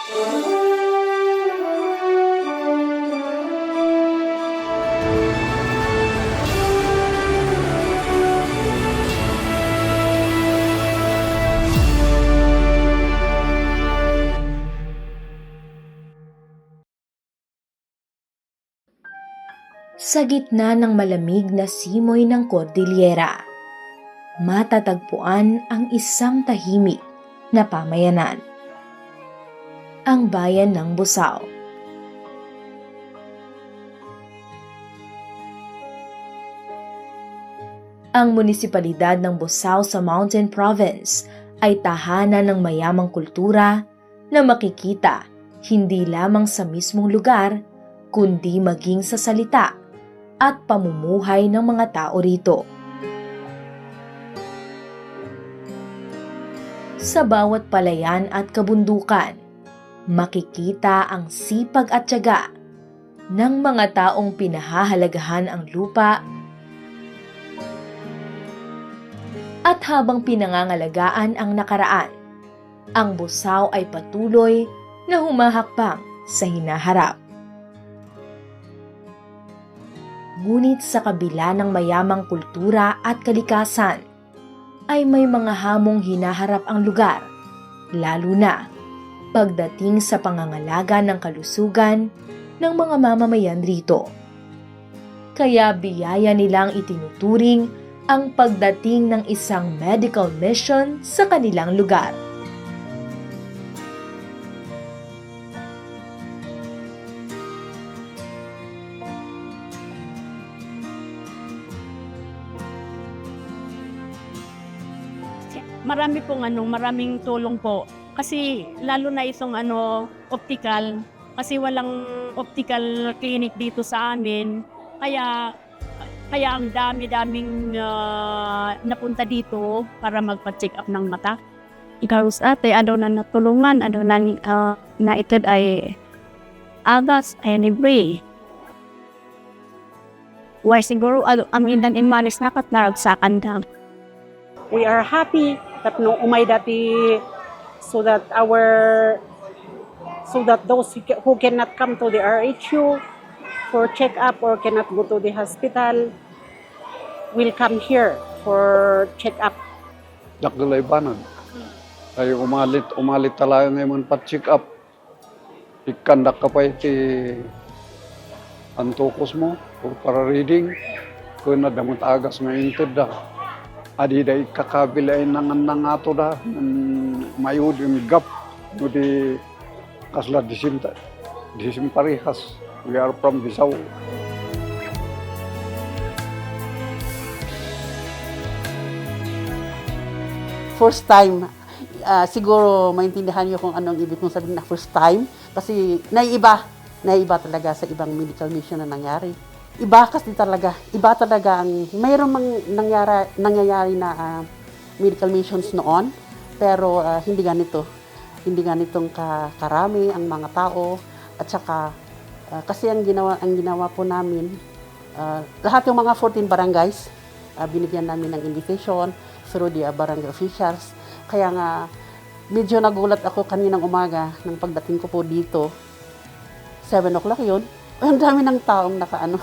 Sa gitna ng malamig na simoy ng Cordillera, matatagpuan ang isang tahimik na pamayanan. Ang bayan ng Busao. Ang munisipalidad ng Busao sa Mountain Province ay tahanan ng mayamang kultura na makikita hindi lamang sa mismong lugar, kundi maging sa salita at pamumuhay ng mga tao rito. Sa bawat palayan at kabundukan, makikita ang sipag at tiyaga ng mga taong pinahahalagahan ang lupa at habang pinangangalagaan ang nakaraan, ang Busao ay patuloy na humahakbang sa hinaharap. Ngunit sa kabila ng mayamang kultura at kalikasan, ay may mga hamong hinaharap ang lugar, lalo na pagdating sa pangangalaga ng kalusugan ng mga mamamayan rito. Kaya biyaya nilang itinuturing ang pagdating ng isang medical mission sa kanilang lugar. Maraming tulong po. Kasi lalo na itong optical, kasi walang optical clinic dito sa amin. Kaya ang dami-daming napunta dito para magpa-check up ng mata. Ikaw ate, na natulungan, na ito ay agas ay libre. Why siguro amindan imanis nakatlarag sa kandang. We are happy that no umay dati so that those who cannot come to the RHU for check-up or cannot go to the hospital will come here for check-up. Dakdalaybanan. Ay umalit talaga ngayon pa-check up. Ikandak ka pa iti antukos mo para reading. Kung nadamot agas nga intid da. Adi da ikakabilay ng ato da. Mayud yung gap. No di kasla disim parehas. We are from Busao. First time, siguro maintindihan niyo kung anong ibig kong sabihin na first time. Kasi naiiba talaga sa ibang medical mission na nangyari. Iba talaga ang mayroong nangyayari na medical missions noon, pero hindi ganitong karami ang mga tao at saka kasi ang ginawa po namin lahat yung mga 14 barangays binigyan namin ng invitation through the barangay officials. Kaya nga medyo nagulat ako kaninang umaga nang pagdating ko po dito. 7 o'clock yun. Ang dami ng taong nakaano.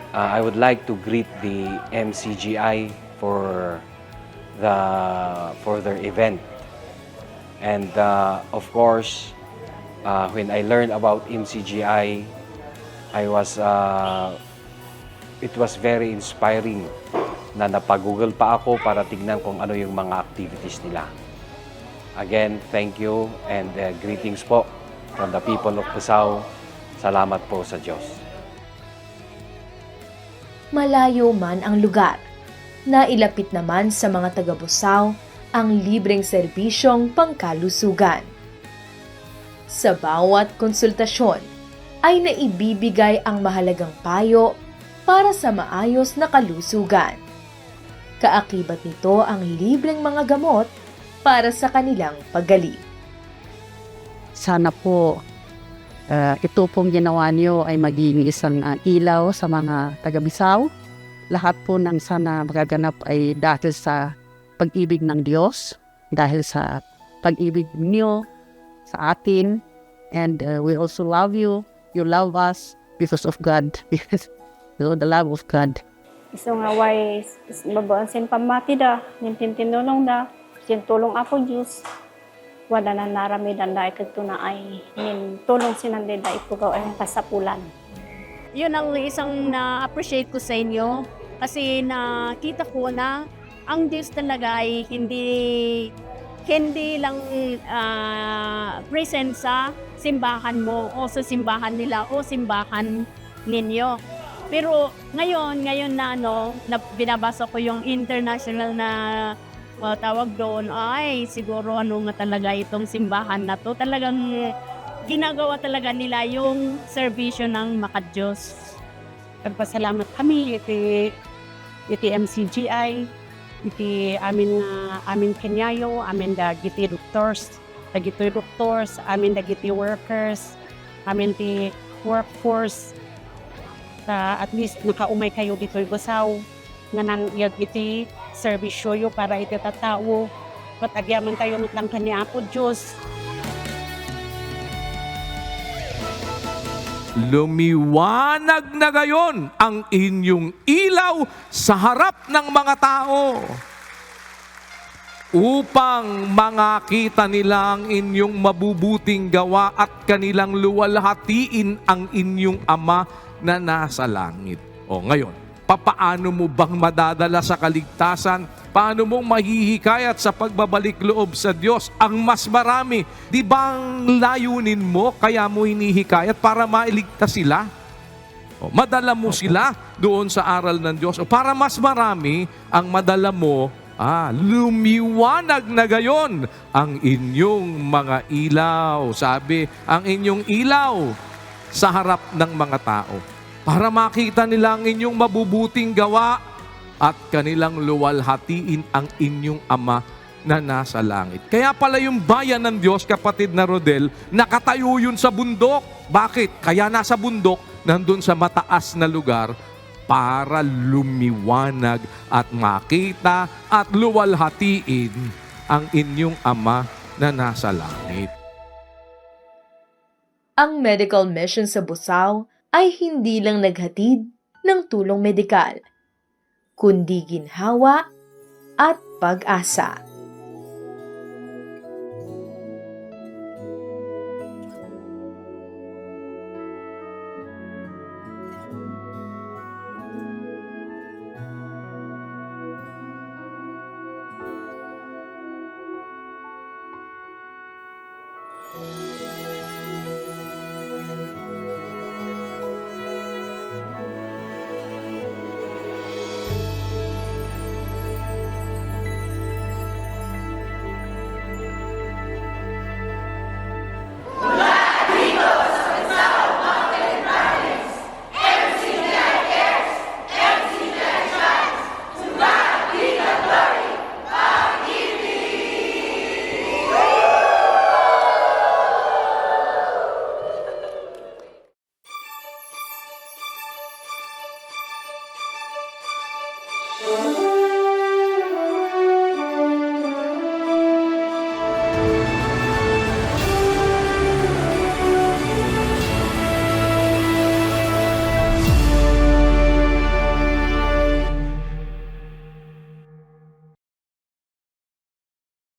I would like to greet the MCGI for their event. And of course, when I learned about MCGI, it was very inspiring na napag-google pa ako para tignan kung ano yung mga activities nila. Again, thank you and greetings po from the people of Busao. Salamat po sa Diyos. Malayo man ang lugar, nailapit naman sa mga taga-Busao ang libreng serbisyong pangkalusugan. Sa bawat konsultasyon ay naibibigay ang mahalagang payo para sa maayos na kalusugan. Kaakibat nito ang libreng mga gamot para sa kanilang paggaling. Sana po ito pong ginawa niyo ay maging isang ilaw sa mga taga-Busao. Lahat po ng sana magaganap ay dahil sa pag-ibig ng Diyos, dahil sa pag-ibig niyo sa atin, And we also love you. You love us because of God. Because the love of God. Iso nga way mabaan sin pamati da, nintintinulong da, sin tulong ako Diyos. Wala na narami danda ikagto na ay nin tulong sinande da ipugaw ay kasapulan. Yun ang isang na-appreciate ko sa inyo kasi nakita ko na ang Diyos talaga ay hindi lang present sa simbahan mo o sa simbahan nila o simbahan ninyo. Pero ngayon na na binabasa ko yung international na tawag doon, ay siguro nga talaga itong simbahan na to. Talagang ginagawa talaga nila yung serbisyo ng Makadiyos. Nagpasalamat kami iti MCGI, iti amin Kenyayo, amin dagiti doctors, amin dagiti workers, amin ti workforce. At least nakaumay kayo dito Busaw nga nang iti serbisyo yo para iti tatao. Patagyaman tayo lang kanya po Diyos. Lumiwanag na gayon ang inyong ilaw sa harap ng mga tao upang makita nila ang inyong mabubuting gawa at kanilang luwalhatiin ang inyong Ama na nasa langit. O ngayon, papaano mo bang madadala sa kaligtasan? Paano mong mahihikayat sa pagbabalik loob sa Diyos ang mas marami? Di ba ang layunin mo kaya mo hinihikayat para mailigtas sila? O, madala mo sila doon sa aral ng Diyos. O, para mas marami ang madala mo, lumiwanag na gayon ang inyong mga ilaw. Sabi, ang inyong ilaw sa harap ng mga tao para makita nila ang inyong mabubuting gawa at kanilang luwalhatiin ang inyong Ama na nasa langit. Kaya pala yung bayan ng Diyos, kapatid na Rodel, nakatayo yun sa bundok. Bakit? Kaya nasa bundok, nandun sa mataas na lugar para lumiwanag at makita at luwalhatiin ang inyong Ama na nasa langit. Ang medical mission sa Busaw ay hindi lang naghatid ng tulong medikal, kundi ginhawa at pag-asa.